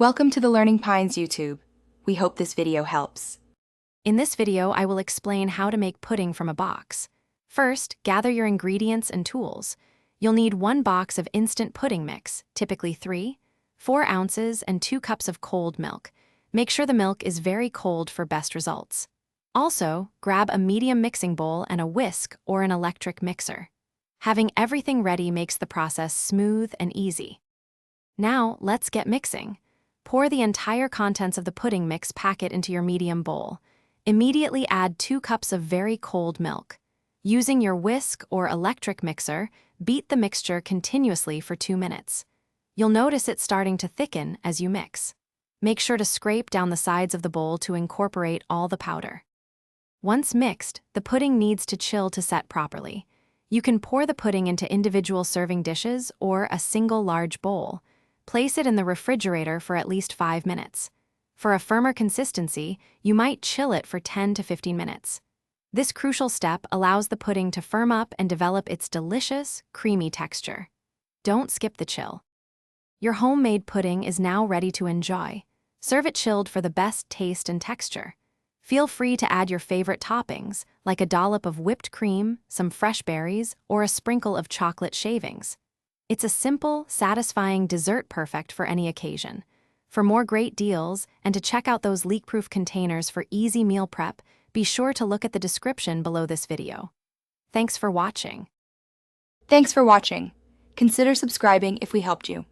Welcome to the Learning Pines YouTube. We hope this video helps. In this video, I will explain how to make pudding from a box. First, gather your ingredients and tools. You'll need 1 box of instant pudding mix, typically 3, 4 ounces, and 2 cups of cold milk. Make sure the milk is very cold for best results. Also, grab a medium mixing bowl and a whisk or an electric mixer. Having everything ready makes the process smooth and easy. Now, let's get mixing. Pour the entire contents of the pudding mix packet into your medium bowl. Immediately add 2 cups of very cold milk. Using your whisk or electric mixer, beat the mixture continuously for 2 minutes. You'll notice it starting to thicken as you mix. Make sure to scrape down the sides of the bowl to incorporate all the powder. Once mixed, the pudding needs to chill to set properly. You can pour the pudding into individual serving dishes or a single large bowl. Place it in the refrigerator for at least 5 minutes. For a firmer consistency, you might chill it for 10 to 15 minutes. This crucial step allows the pudding to firm up and develop its delicious, creamy texture. Don't skip the chill. Your homemade pudding is now ready to enjoy. Serve it chilled for the best taste and texture. Feel free to add your favorite toppings, like a dollop of whipped cream, some fresh berries, or a sprinkle of chocolate shavings. It's a simple, satisfying dessert perfect for any occasion. For more great deals and to check out those leak-proof containers for easy meal prep, be sure to look at the description below this video. Thanks for watching. Thanks for watching. Consider subscribing if we helped you.